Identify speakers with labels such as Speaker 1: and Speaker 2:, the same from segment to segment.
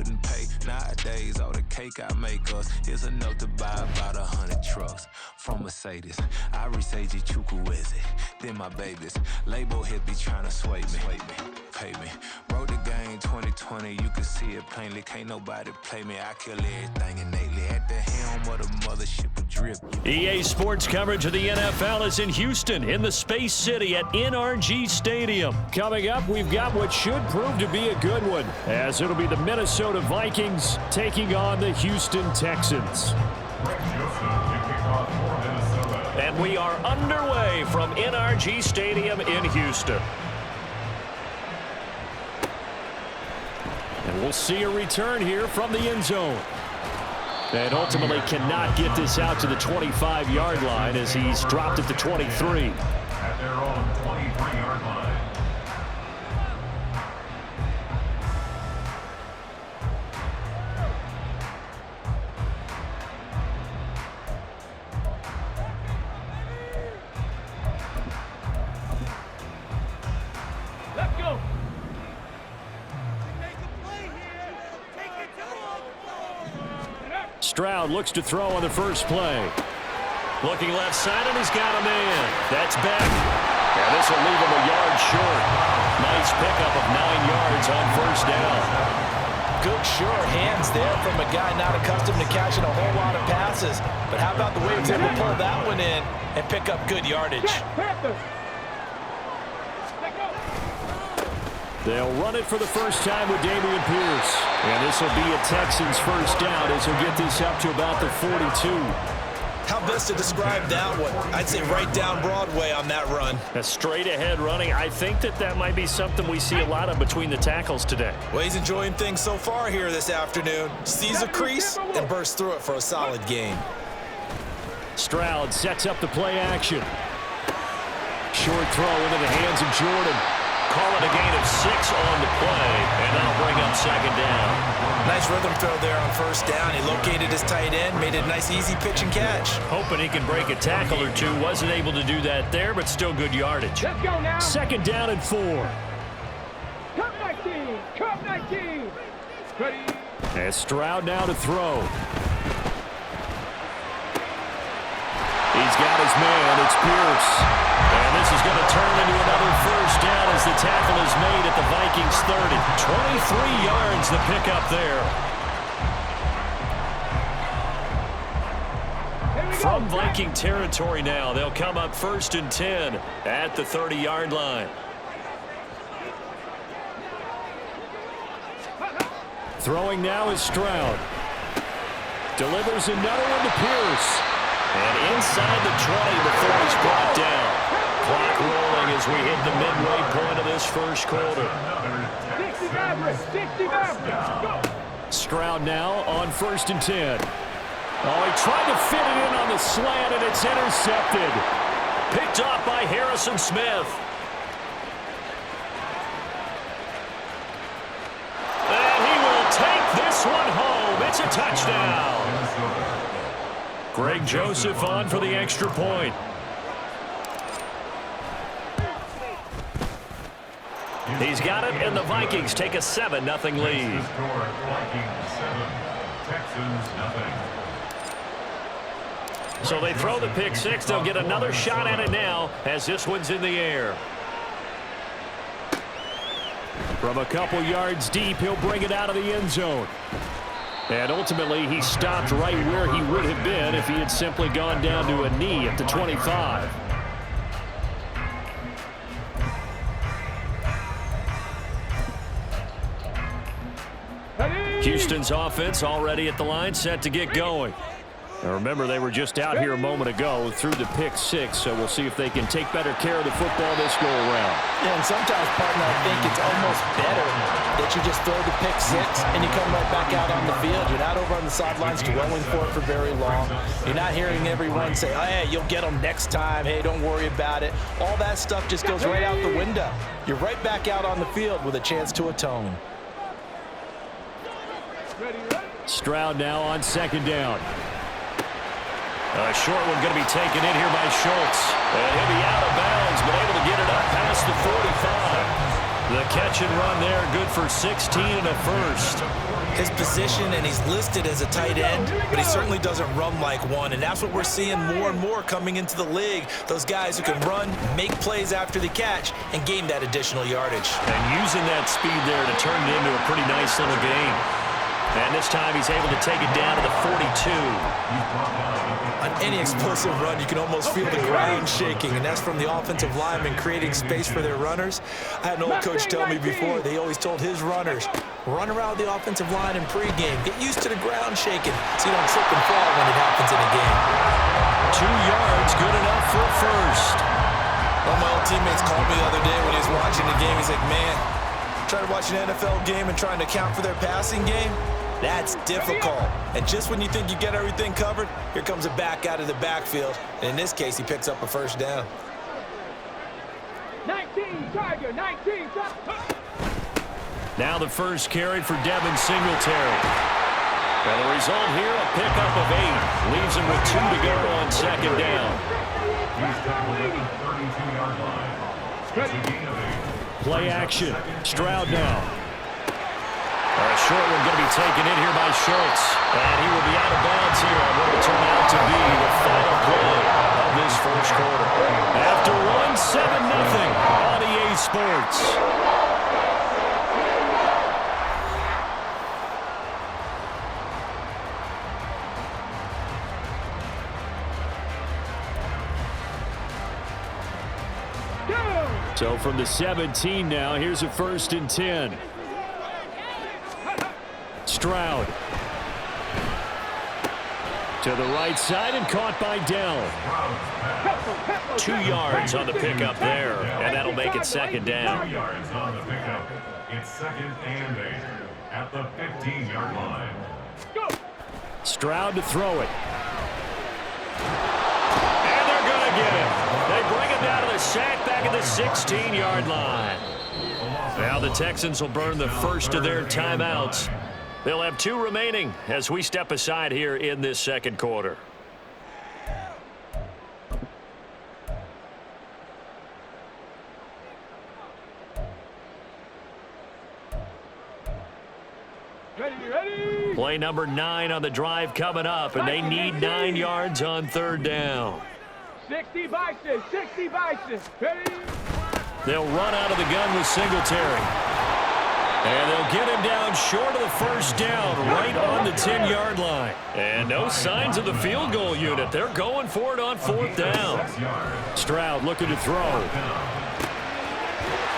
Speaker 1: wouldn't pay. Nowadays, all the cake I make us is enough to buy about 100 trucks. From Mercedes, I reach AG Chukwueze. Then my babies, label hit be trying to sway me. Pay me. Wrote the game 2020, you can see it plainly. Can't nobody play me. I kill everything innately. At the helm of the mothership of drip.
Speaker 2: EA Sports coverage of the NFL is in Houston, in the Space City at NRG Stadium. Coming up, we've got what should prove to be a good one, as it'll be the Minnesota Vikings taking on the Houston Texans. And we are underway from NRG Stadium in Houston. And we'll see a return here from the end zone. And ultimately cannot get this out to the 25-yard line as he's dropped at the 23.
Speaker 3: At their own 23-yard line.
Speaker 4: Let's go.
Speaker 2: Stroud looks to throw on the first play. Looking left side, and he's got a man. That's Beck. And this will leave him a yard short. Nice pickup of 9 yards on first down.
Speaker 5: Good sure hands there from a guy not accustomed to catching a whole lot of passes. But how about the way he was able to pull that one in and pick up good yardage?
Speaker 2: They'll run it for the first time with Dameon Pierce. And this will be a Texans first down as he'll get this up to about the 42.
Speaker 5: How best to describe that one? I'd say right down Broadway on that run.
Speaker 2: A straight ahead running. I think that might be something we see a lot of between the tackles today.
Speaker 5: Well, he's enjoying things so far here this afternoon. Sees a crease and bursts through it for a solid gain.
Speaker 2: Stroud sets up the play action. Short throw into the hands of Jordan. Call it a gain of 6 on the play, and that'll bring up second down.
Speaker 5: Nice rhythm throw there on first down. He located his tight end, made it a nice easy pitch and catch.
Speaker 2: Hoping he can break a tackle or two. Wasn't able to do that there, but still good yardage.
Speaker 4: Let's go now.
Speaker 2: Second down and 4.
Speaker 4: Cup 19. Cup 19. Ready.
Speaker 2: And Stroud now to throw. He's got his man. It's Pierce. And this is going to turn into another first down as the tackle is made at the Vikings 30. 23 yards the pickup there. From Viking territory now, they'll come up 1st and 10 at the 30-yard line. Throwing now is Stroud. Delivers another one to Pierce. And inside the 20 before he's brought down. Clock rolling as we hit the midway point of this first quarter.
Speaker 4: 60 average. 60 average. Go.
Speaker 2: Stroud now on 1st and 10. Oh, he tried to fit it in on the slant, and it's intercepted. Picked off by Harrison Smith. And he will take this one home. It's a touchdown. Greg Joseph on for the extra point. He's got it, and the Vikings take a 7-0 lead. So they throw the pick six. They'll get another shot at it now as this one's in the air. From a couple yards deep, he'll bring it out of the end zone. And ultimately, he stopped right where he would have been if he had simply gone down to a knee at the 25. Houston's offense already at the line, set to get going. Now remember, they were just out here a moment ago through the pick six, so we'll see if they can take better care of the football this go-around.
Speaker 5: Yeah, and sometimes, partner, I think it's almost better that you just throw the pick six and you come right back out on the field. You're not over on the sidelines dwelling for it for very long. You're not hearing everyone say, oh, hey, you'll get them next time. Hey, don't worry about it. All that stuff just goes right out the window. You're right back out on the field with a chance to atone.
Speaker 2: Stroud now on second down. A short one going to be taken in here by Schultz. And he'll be out of bounds, but able to get it up past the 45. The catch and run there, good for 16 and a first.
Speaker 5: His position, and he's listed as a tight end, but he certainly doesn't run like one, and that's what we're seeing more and more coming into the league. Those guys who can run, make plays after the catch, and gain that additional yardage.
Speaker 2: And using that speed there to turn it into a pretty nice little game. And this time he's able to take it down to the 42.
Speaker 5: On any explosive run, you can almost feel the ground shaking, and that's from the offensive linemen creating space for their runners. I had an old coach tell me before, they always told his runners, run around the offensive line in pregame. Get used to the ground shaking so you don't trip and fall when it happens in a game.
Speaker 2: 2 yards, good enough for a first.
Speaker 5: One of my old teammates called me the other day when he was watching the game. He's like, man, trying to watch an NFL game and trying to account for their passing game? That's difficult. And just when you think you get everything covered, here comes a back out of the backfield. And in this case, he picks up a first down.
Speaker 4: 19, Tiger, 19.
Speaker 2: Now the first carry for Devin Singletary. And the result here, a pickup of 8. Leaves him with 2 to go on second down.
Speaker 3: He's tackled at the 32-yard line. It's a gain of 8.
Speaker 2: Play action. Stroud now. A short one going to be taken in here by Schultz. And he will be out of bounds here on what will turn out to be the final play of this first quarter. After one, 7-0 on EA Sports. So from the 17 now, here's a 1st and 10. Stroud. To the right side and caught by Dell. 2 yards on the pickup there, and that'll make it second down.
Speaker 3: 2 yards on the pickup. It's 2nd and 8 at the 15-yard line.
Speaker 2: Stroud to throw it. And they're going to get him. They bring him down to the sack back at the 16-yard line. Now the Texans will burn the first of their timeouts. They'll have 2 remaining as we step aside here in this second quarter.
Speaker 4: Ready.
Speaker 2: Play number 9 on the drive coming up, and they need 9 yards on 3rd down.
Speaker 4: 60 Bison, 60 Bison. Ready.
Speaker 2: They'll run out of the gun with Singletary. And they'll get him down short of the first down, right on the 10-yard line. And no signs of the field goal unit. They're going for it on 4th down. Stroud looking to throw.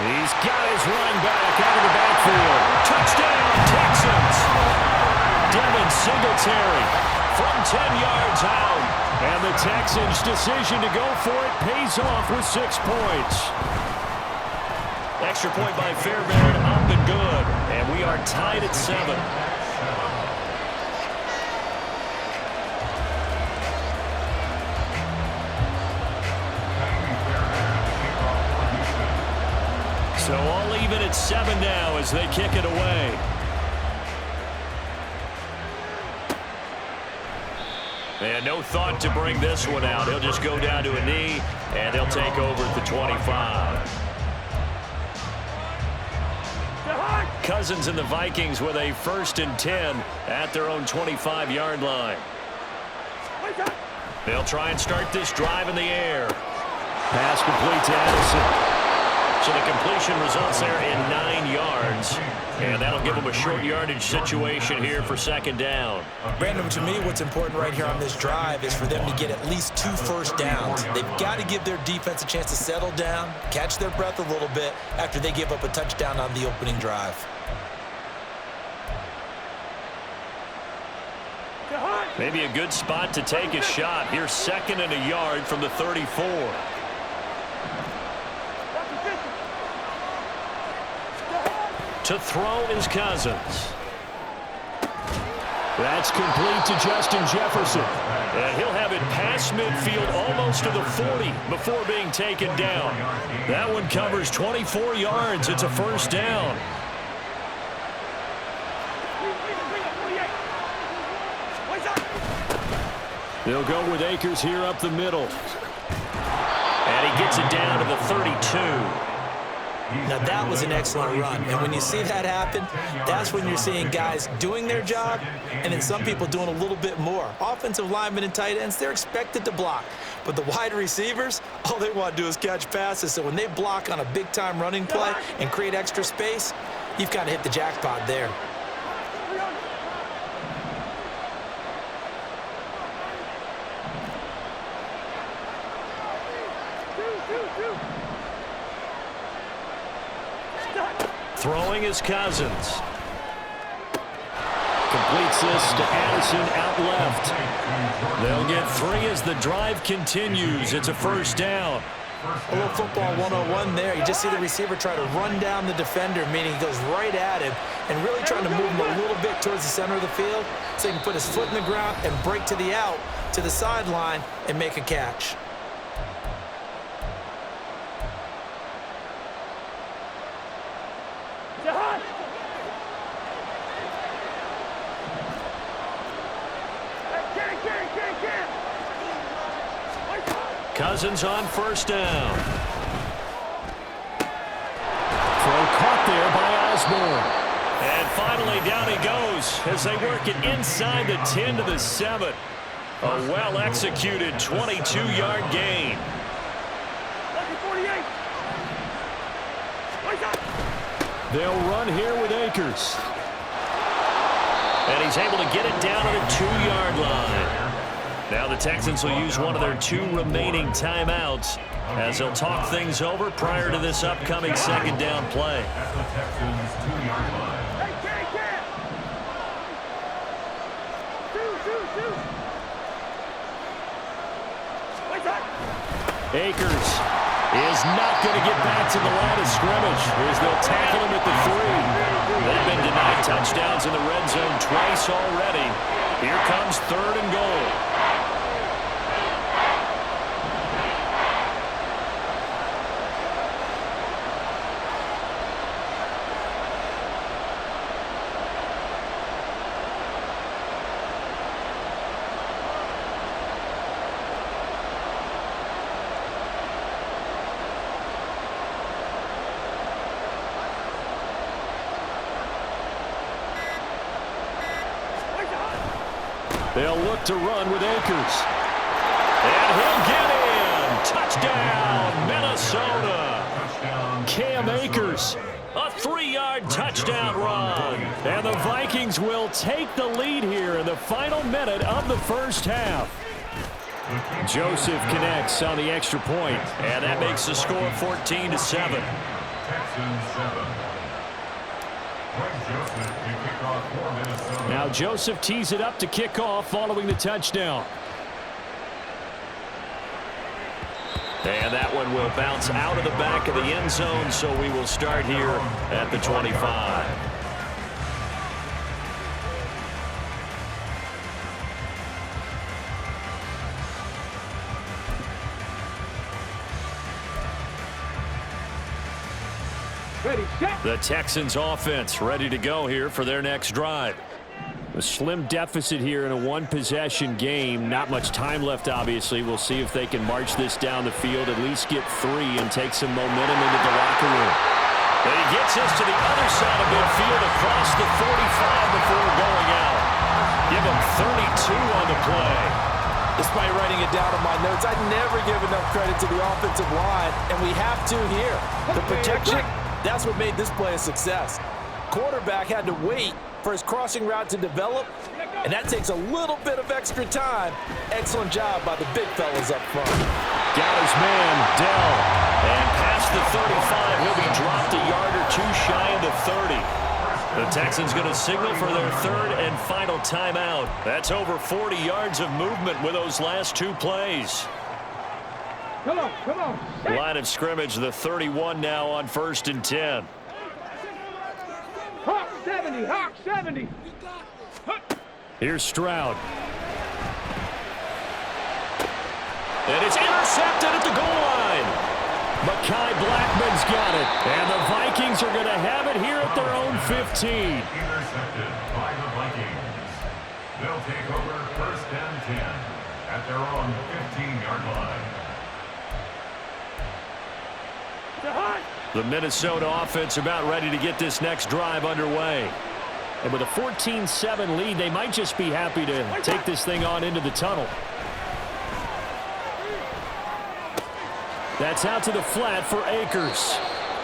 Speaker 2: He's got his running back out of the backfield. Touchdown, Texans. Devin Singletary from 10 yards out. And the Texans' decision to go for it pays off with 6 points. Extra point by Fairbairn, up and good. And we are tied at 7. So all even at 7 now as they kick it away. And no thought to bring this one out. He'll just go down to a knee, and they'll take over at the 25. Cousins and the Vikings with a 1st and 10 at their own 25-yard line. They'll try and start this drive in the air. Pass complete to Addison. So the completion results there in 9 yards. And that'll give them a short yardage situation here for 2nd down.
Speaker 5: Brandon, to me, what's important right here on this drive is for them to get at least 2 first downs. They've got to give their defense a chance to settle down, catch their breath a little bit after they give up a touchdown on the opening drive.
Speaker 2: Maybe a good spot to take a shot. Here's 2nd and a yard from the 34. To throw is Cousins. That's complete to Justin Jefferson. And he'll have it past midfield almost to the 40 before being taken down. That one covers 24 yards. It's a 1st down. They'll go with Akers here up the middle. And he gets it down to the 32.
Speaker 5: Now, that was an excellent run. And when you see that happen, that's when you're seeing guys doing their job and then some people doing a little bit more. Offensive linemen and tight ends, they're expected to block. But the wide receivers, all they want to do is catch passes. So when they block on a big-time running play and create extra space, you've kind of hit the jackpot there.
Speaker 2: Throwing is Cousins. Completes this to Addison out left. They'll get 3 as the drive continues. It's a first down.
Speaker 5: A little football 101 there. You just see the receiver try to run down the defender, meaning he goes right at him and really trying to move him a little bit towards the center of the field so he can put his foot in the ground and break to the out, to the sideline, and make a catch.
Speaker 2: Cousins on first down. Throw caught there by Osborne. And finally down he goes as they work it inside the 10 to the 7. A well-executed 22-yard gain. They'll run here with Akers. And he's able to get it down to the 2-yard line. Now the Texans will use one of their 2 remaining timeouts as they'll talk things over prior to this upcoming second down play.
Speaker 3: At the Texans' 2-yard line.
Speaker 2: Akers is not going to get back to the line of scrimmage as they'll tackle him at the 3. They've been denied touchdowns in the red zone twice already. Here comes 3rd and goal. They'll look to run with Akers. And he'll get in. Touchdown, Minnesota. Cam Akers, a 3-yard touchdown run. And the Vikings will take the lead here in the final minute of the first half. Joseph connects on the extra point, and that makes the score 14-7.
Speaker 3: Texans 7.
Speaker 2: Now Joseph tees it up to kick off following the touchdown. And that one will bounce out of the back of the end zone, so we will start here at the 25. The Texans offense ready to go here for their next drive. A slim deficit here in a one-possession game. Not much time left, obviously. We'll see if they can march this down the field, at least get 3 and take some momentum into the locker room. And he gets us to the other side of midfield across the 45 before going out. Give him 32 on the play.
Speaker 5: Despite writing it down in my notes, I never give enough credit to the offensive line, and we have to here. The protection, that's what made this play a success. Quarterback had to wait for his crossing route to develop, and that takes a little bit of extra time. Excellent job by the big fellas up front.
Speaker 2: Got his man, Dell. And past the 35, he'll be dropped a yard or 2 shy of the 30. The Texans going to signal for their 3rd and final timeout. That's over 40 yards of movement with those last 2 plays.
Speaker 4: Come on.
Speaker 2: Line of scrimmage, the 31 now on 1st and 10.
Speaker 4: Hawk 70.
Speaker 2: Here's Stroud. And it's intercepted at the goal line. Mekhi Blackman's got it. And the Vikings are going to have it here at their own 15.
Speaker 3: Intercepted by the Vikings. They'll take over 1st and 10 at their own 15-yard line.
Speaker 2: The Minnesota offense about ready to get this next drive underway. And with a 14-7 lead, they might just be happy to take this thing on into the tunnel. That's out to the flat for Akers.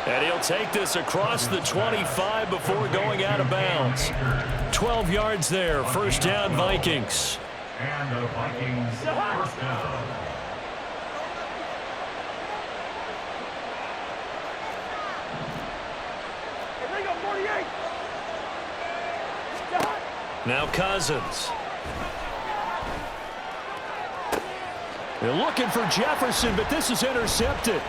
Speaker 2: And he'll take this across the 25 before going out of bounds. 12 yards there. First down, Vikings.
Speaker 3: And the Vikings first down.
Speaker 2: Now Cousins. They're looking for Jefferson, but this is intercepted.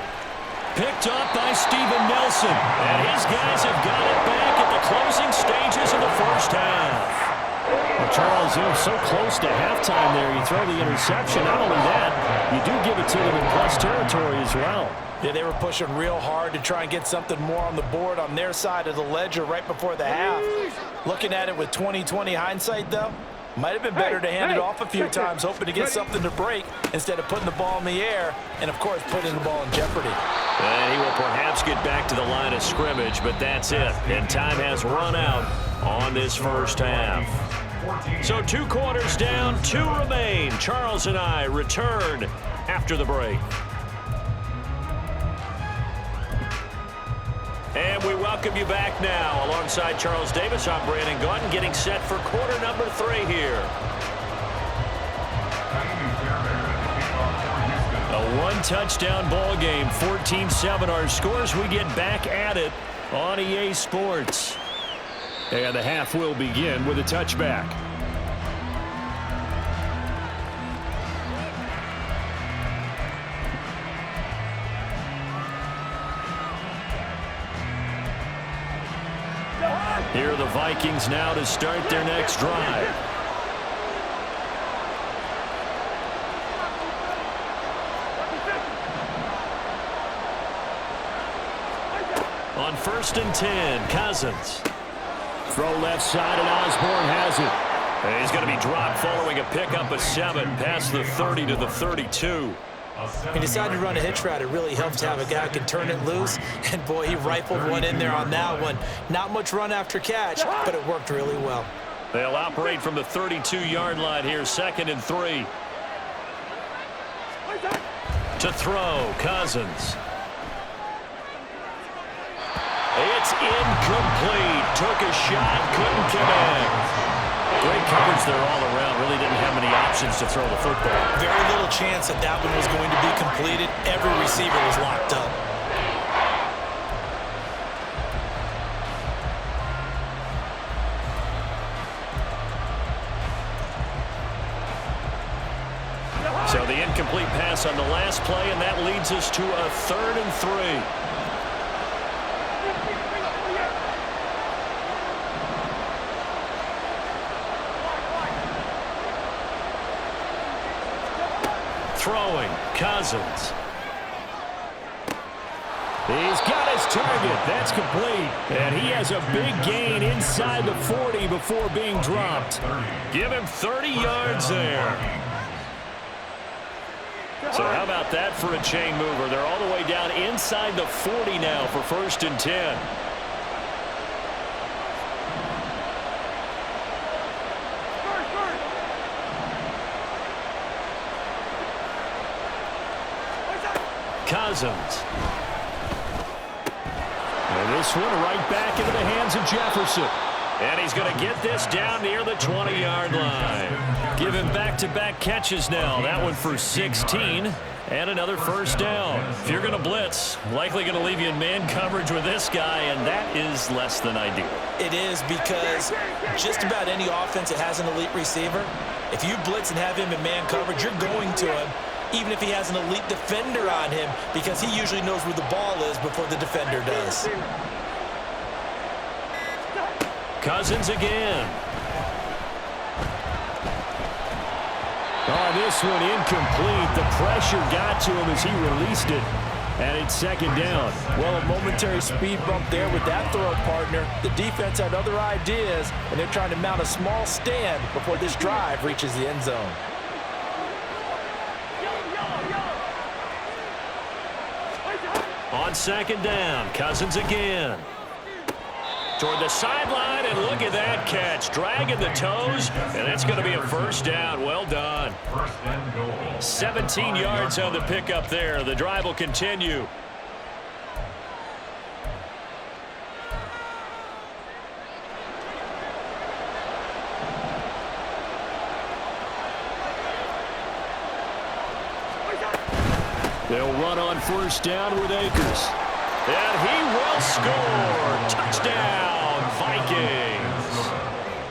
Speaker 2: Picked up by Steven Nelson. And his guys have got it back at the closing stages of the first half. Well, Charles, you know, so close to halftime there. You throw the interception. Not only that, you do give it to them in plus territory as well.
Speaker 5: Yeah, they were pushing real hard to try and get something more on the board on their side of the ledger right before the half. Looking at it with 20/20 hindsight, though, might have been better to hand it off a few times, hoping to get something to break instead of putting the ball in the air and, of course, putting the ball in jeopardy.
Speaker 2: And he will perhaps get back to the line of scrimmage, but that's it. And time has run out on this first half. So 2 quarters down, 2 remain. Charles and I return after the break. And we welcome you back now. Alongside Charles Davis, I'm Brandon Gaudin, getting set for quarter number 3 here. A 1-touchdown ball game, 14-7 our scores. We get back at it on EA Sports. And the half will begin with a touchback. Here are the Vikings now to start their next drive. On 1st and 10, Cousins. Throw left side, and Osborne has it. And he's going to be dropped following a pickup of 7 past the 30 to the 32.
Speaker 5: He decided to run a hitch route. It really helps to have a guy who can turn it loose. And, boy, he rifled one in there on that one. Not much run after catch, but it worked really well.
Speaker 2: They'll operate from the 32-yard line here, 2nd and 3. To throw, Cousins. It's incomplete. Took a shot, couldn't connect. Great coverage there all around. Really didn't have many options to throw the football.
Speaker 5: Very little chance that that one was going to be completed. Every receiver was locked up.
Speaker 2: So the incomplete pass on the last play, and that leads us to a 3rd and 3. Throwing, Cousins. He's got his target. That's complete. And he has a big gain inside the 40 before being dropped. Give him 30 yards there. So how about that for a chain mover? They're all the way down inside the 40 now for 1st and 10. Cousins. And this one right back into the hands of Jefferson. And he's going to get this down near the 20-yard line. Give him back-to-back catches now. That one for 16 and another first down. If you're going to blitz, likely going to leave you in man coverage with this guy, and that is less than ideal.
Speaker 5: It is, because just about any offense that has an elite receiver, if you blitz and have him in man coverage, you're going to him, even if he has an elite defender on him, because he usually knows where the ball is before the defender does.
Speaker 2: Cousins again. Oh, this one incomplete. The pressure got to him as he released it. And it's 2nd down.
Speaker 5: Well, a momentary speed bump there with that throw partner. The defense had other ideas, and they're trying to mount a small stand before this drive reaches the end zone.
Speaker 2: On second down, Cousins again. Toward the sideline, and look at that catch. Dragging the toes, and it's going to be a first down. Well done. 17 yards on the pickup there. The drive will continue. They'll run on first down with Akers. And he will score. Touchdown, Vikings.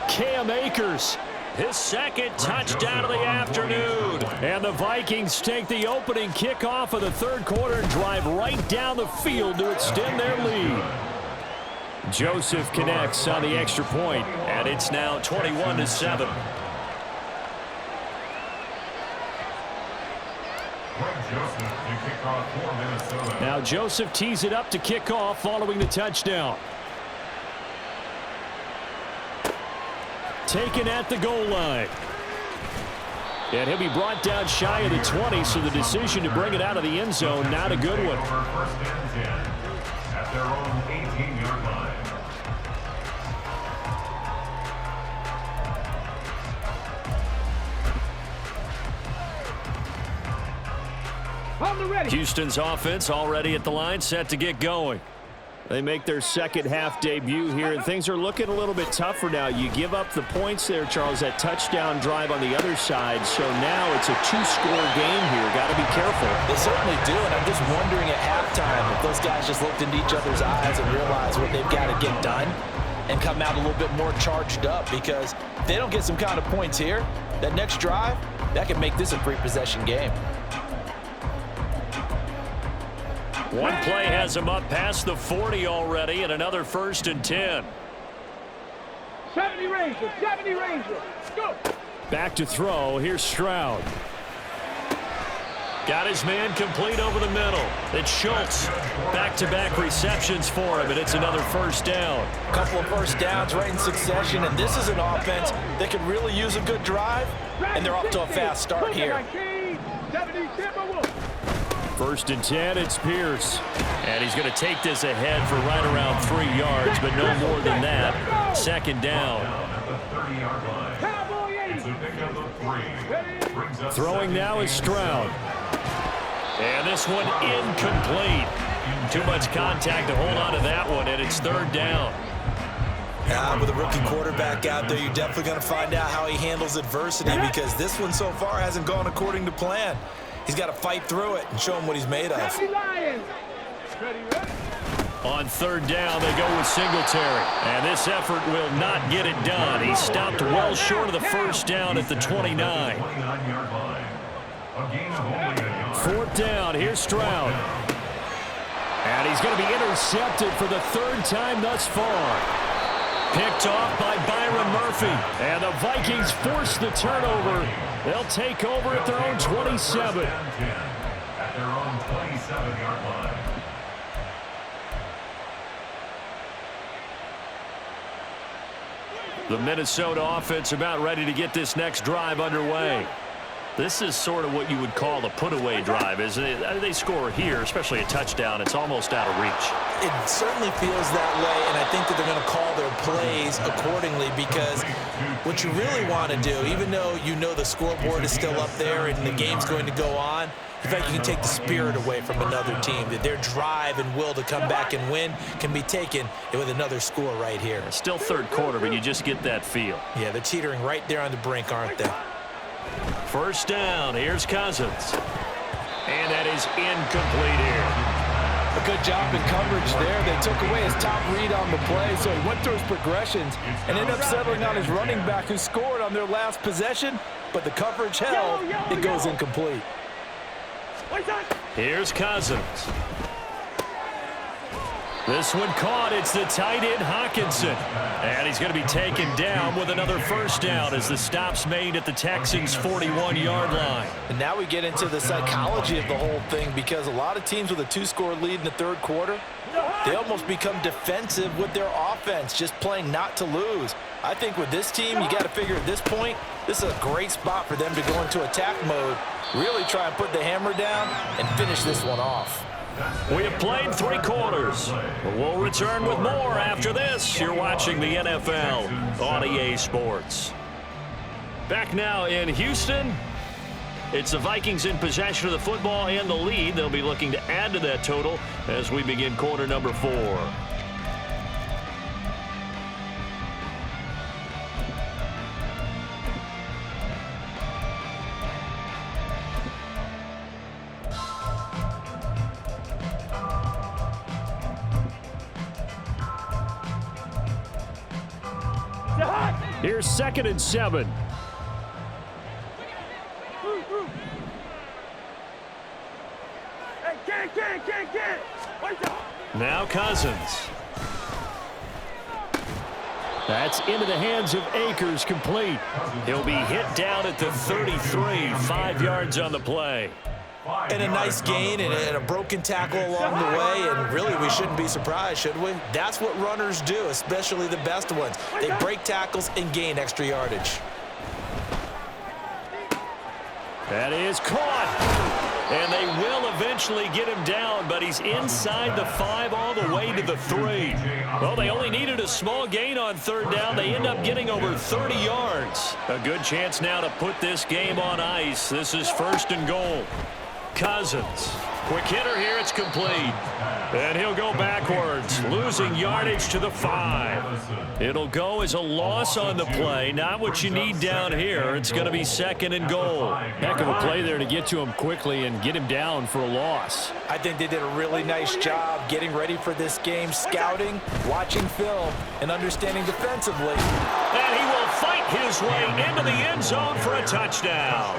Speaker 2: Cam Akers, his second touchdown of the afternoon. And the Vikings take the opening kickoff of the third quarter and drive right down the field to extend their lead. Joseph connects on the extra point, and it's now 21-7. Now Joseph tees it up to kick off following the touchdown. Taken at the goal line. And he'll be brought down shy of the 20, so the decision to bring it out of the end zone, not a good one.
Speaker 3: First and 10 at their own 18-yard line.
Speaker 2: Houston's offense already at the line, set to get going. They make their second half debut here, and things are looking a little bit tougher now. You give up the points there, Charles, that touchdown drive on the other side, so now it's a two-score game here. Got to be careful.
Speaker 5: They certainly do, and I'm just wondering at halftime if those guys just looked into each other's eyes and realized what they've got to get done and come out a little bit more charged up, because if they don't get some kind of points here, that next drive, that could make this a three-possession game.
Speaker 2: One play has him up past the 40 already, and another first and 10.
Speaker 4: 70 Ranger, 70 Ranger. Go.
Speaker 2: Back to throw. Here's Stroud. Got his man complete over the middle. It's Schultz. Back-to-back receptions for him, and it's another first down.
Speaker 5: A couple of first downs right in succession, and this is an offense that could really use a good drive, and they're off to a fast start here.
Speaker 4: 70 Timberwolves.
Speaker 2: First and 10, it's Pierce. And he's going to take this ahead for right around 3 yards, but no more than that. Second down. Throwing now is Stroud. And this one incomplete. Too much contact to hold on to that one, and it's third down.
Speaker 6: With a rookie quarterback out there, you're definitely going to find out how he handles adversity, because this one so far hasn't gone according to plan. He's got to fight through it and show him what he's made of.
Speaker 2: On third down, they go with Singletary. And this effort will not get it done. He stopped well short of the first down at the 29. Fourth down, here's Stroud. And he's going to be intercepted for the third time thus far. Picked off by Byron Murphy. And the Vikings force the turnover. They'll take over at their own 27.
Speaker 3: At their own 27-yard line.
Speaker 2: The Minnesota offense about ready to get this next drive underway. This is sort of what you would call a put-away drive, isn't it? They score here, especially a touchdown. It's almost out of reach.
Speaker 6: It certainly feels that way, and I think that they're going to call their plays accordingly, because what you really want to do, even though you know the scoreboard is still up there and the game's going to go on, in fact, you can take the spirit away from another team. That their drive and will to come back and win can be taken with another score right here.
Speaker 2: Still third quarter, but you just get that feel.
Speaker 6: Yeah, they're teetering right there on the brink, aren't they?
Speaker 2: First down, here's Cousins. And that is incomplete here.
Speaker 5: A good job in coverage there. They took away his top read on the play, so he went through his progressions and ended up settling on his running back, who scored on their last possession, but the coverage held. It goes incomplete.
Speaker 2: Here's Cousins. This one caught. It's the tight end, Hockenson. And he's going to be taken down with another first down as the stop's made at the Texans' 41-yard line.
Speaker 5: And now we get into the psychology of the whole thing, because a lot of teams with a two-score lead in the third quarter, they almost become defensive with their offense, just playing not to lose. I think with this team, you got to figure at this point, this is a great spot for them to go into attack mode, really try and put the hammer down and finish this one off.
Speaker 2: We have played 3 quarters. We'll return with more after this. You're watching the NFL on EA Sports. Back now in Houston. It's the Vikings in possession of the football and the lead. They'll be looking to add to that total as we begin quarter number 4. Here's 2nd and 7. Now Cousins. That's into the hands of Akers, complete. He'll be hit down at the 33, 5 yards on the play.
Speaker 6: And a nice gain and a broken tackle along the way, and really we shouldn't be surprised, should we? That's what runners do, especially the best ones. They break tackles and gain extra yardage.
Speaker 2: That is caught. And they will eventually get him down, but he's inside the 5 all the way to the 3. Well, they only needed a small gain on 3rd down. They end up getting over 30 yards. A good chance now to put this game on ice. This is 1st and goal. Cousins. Quick hitter here. It's complete. And he'll go backwards, losing yardage to the 5. It'll go as a loss on the play. Not what you need down here. It's going to be 2nd and goal. Heck of a play there to get to him quickly and get him down for a loss.
Speaker 5: I think they did a really nice job getting ready for this game, scouting, watching film, and understanding defensively.
Speaker 2: And he will fight his way into the end zone for a touchdown.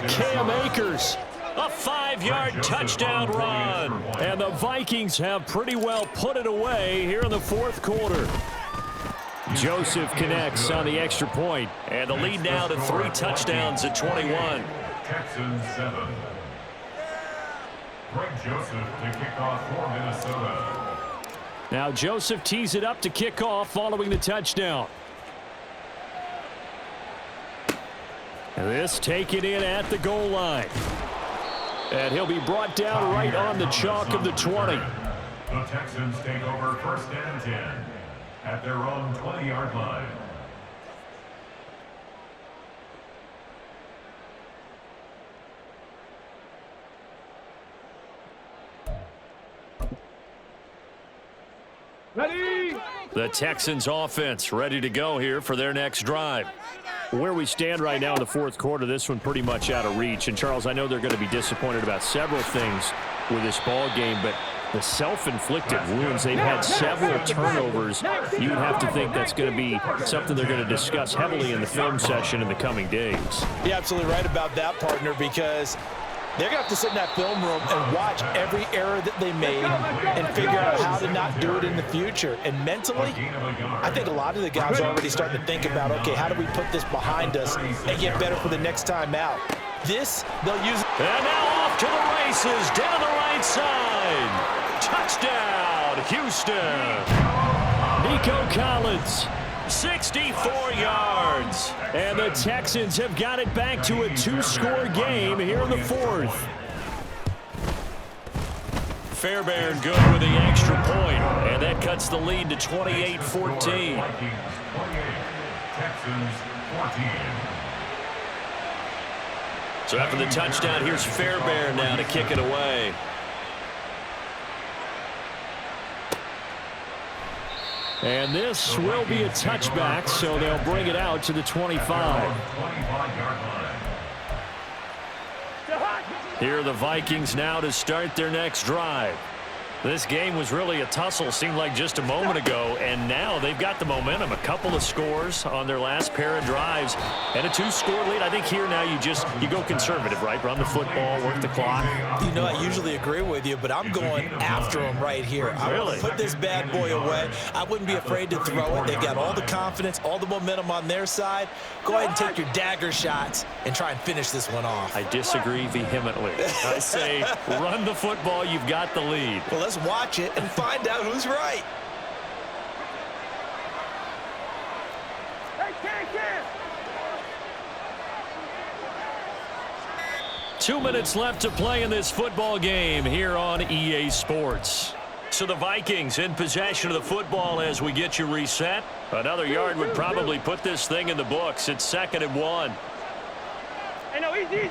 Speaker 2: Cam Akers. A 5-yard touchdown run. And the Vikings have pretty well put it away here in the 4th quarter. Joseph connects on the extra point. And the lead now to 3 touchdowns at 21.
Speaker 3: Texans 7. Greg Joseph to kick off for Minnesota.
Speaker 2: Now Joseph tees it up to kick off following the touchdown. And this taken in at the goal line. And he'll be brought down right on the chalk of the 20.
Speaker 3: The Texans take over 1st and 10 at their own 20-yard line.
Speaker 4: Ready?
Speaker 2: The Texans offense ready to go here for their next drive. Where we stand right now in the 4th quarter, this one pretty much out of reach. And, Charles, I know they're going to be disappointed about several things with this ball game, but the self-inflicted wounds, they've had several turnovers. You'd have to think that's going to be something they're going to discuss heavily in the film session in the coming days.
Speaker 5: You're absolutely right about that, partner, because they're going to have to sit in that film room and watch every error that they made and figure out how to not do it in the future. And mentally, I think a lot of the guys are already starting to think about, okay, how do we put this behind us and get better for the next time out? This, they'll use.
Speaker 2: And now off to the races, down the right side. Touchdown, Houston. Nico Collins. 64 yards. And the Texans have got it back to a 2-score game here in the 4th. Fairbairn good with the extra point, and that cuts the lead to 28-14.
Speaker 3: Vikings 28, Texans 14.
Speaker 2: So after the touchdown, here's Fairbairn now to kick it away. And this will be a touchback, so they'll bring it out to the 25. Here are the Vikings now to start their next drive. This game was really a tussle, seemed like just a moment ago, and now they've got the momentum. A couple of scores on their last pair of drives, and a 2-score lead. I think here now you go conservative, right? Run the football, work the clock.
Speaker 6: You know, I usually agree with you, but I'm going after them right here. I want to put this bad boy away. I wouldn't be afraid to throw it. They've got all the confidence, all the momentum on their side. Go ahead and take your dagger shots and try and finish this one off.
Speaker 2: I disagree vehemently. I say run the football. You've got the lead.
Speaker 6: Well, let's watch it and find out who's right.
Speaker 2: 2 minutes left to play in this football game here on EA Sports. So the Vikings in possession of the football as we get you reset. Another yard would probably put this thing in the books. It's 2nd and 1.
Speaker 4: Hey, no, easy.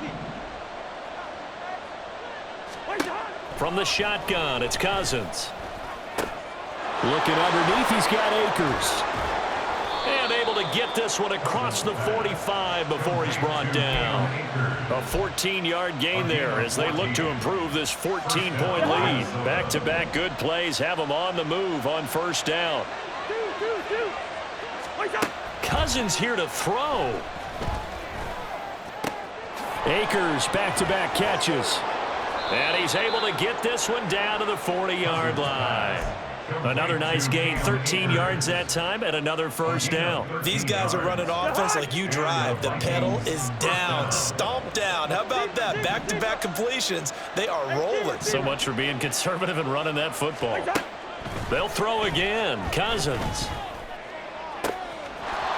Speaker 2: From the shotgun, it's Cousins. Looking underneath, he's got Akers. And able to get this one across the 45 before he's brought down. A 14-yard gain there as they look to improve this 14-point lead. Back-to-back good plays have them on the move on first down. Cousins here to throw. Akers back-to-back catches. And he's able to get this one down to the 40-yard line. Another nice gain, 13 yards that time, and another first down.
Speaker 6: These guys are running offense like you drive. The pedal is down, stomped down. How about that? Back-to-back completions. They are rolling.
Speaker 2: So much for being conservative and running that football. They'll throw again. Cousins.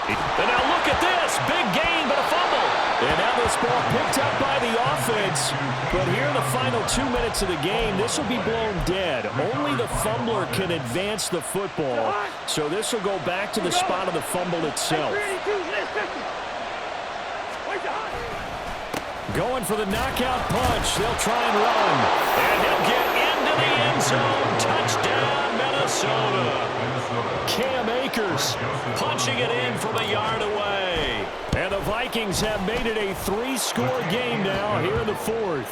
Speaker 2: And now look at this. Big gain, but a fumble. And now this ball picked up by the offense. But here in the final 2 minutes of the game, this will be blown dead. Only the fumbler can advance the football. So this will go back to the spot of the fumble itself. Going for the knockout punch. They'll try and run. And he'll get into the end zone. Touchdown, Minnesota. Cam Akers punching it in from a yard away. And the Vikings have made it a 3-score game now here in the 4th.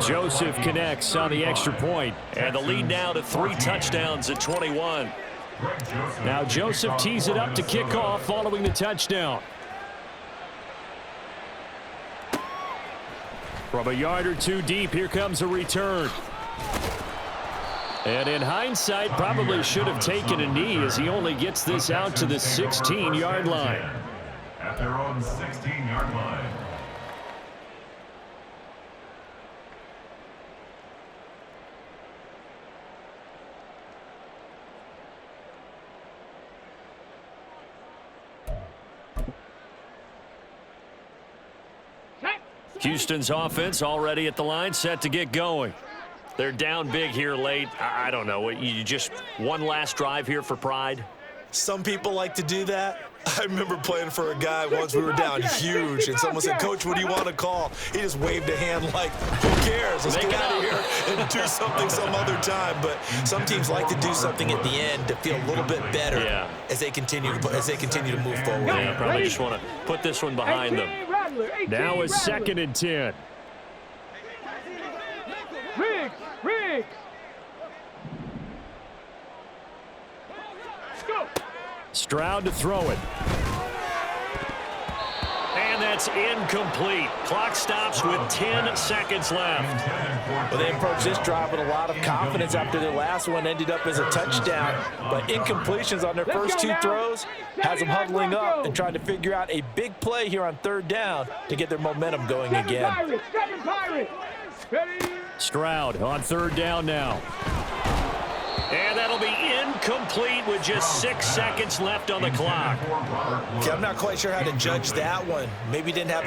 Speaker 2: Joseph connects on the extra point. And the lead now to 3 touchdowns at 21. Now Joseph tees it up to kick off following the touchdown. From a yard or two deep, here comes a return. And in hindsight, probably should have taken a knee as he only gets this out to the 16-yard line.
Speaker 3: At their own 16-yard line.
Speaker 2: Houston's offense already at the line, set to get going. They're down big here late. I don't know. You just one last drive here for pride?
Speaker 6: Some people like to do that. I remember playing for a guy once. We were down huge, and someone said, "Coach, what do you want to call?" He just waved a hand like, "Who cares? Let's get out of here and do something some other time." But some teams like to do something at the end to feel a little bit better as they continue to move forward.
Speaker 2: Yeah, probably just want to put this one behind them. Now is 2nd and 10.
Speaker 4: Riggs. Go.
Speaker 2: Stroud to throw it. And that's incomplete. Clock stops with 10 seconds left.
Speaker 5: Well, they approached this drive with a lot of confidence after their last one ended up as a touchdown. But incompletions on their first 2 throws has them huddling up and trying to figure out a big play here on 3rd down to get their momentum going again.
Speaker 2: Stroud on 3rd down now. And that'll be incomplete with just 6 seconds left on the clock.
Speaker 6: Okay, I'm not quite sure how to judge that one. Maybe didn't have enough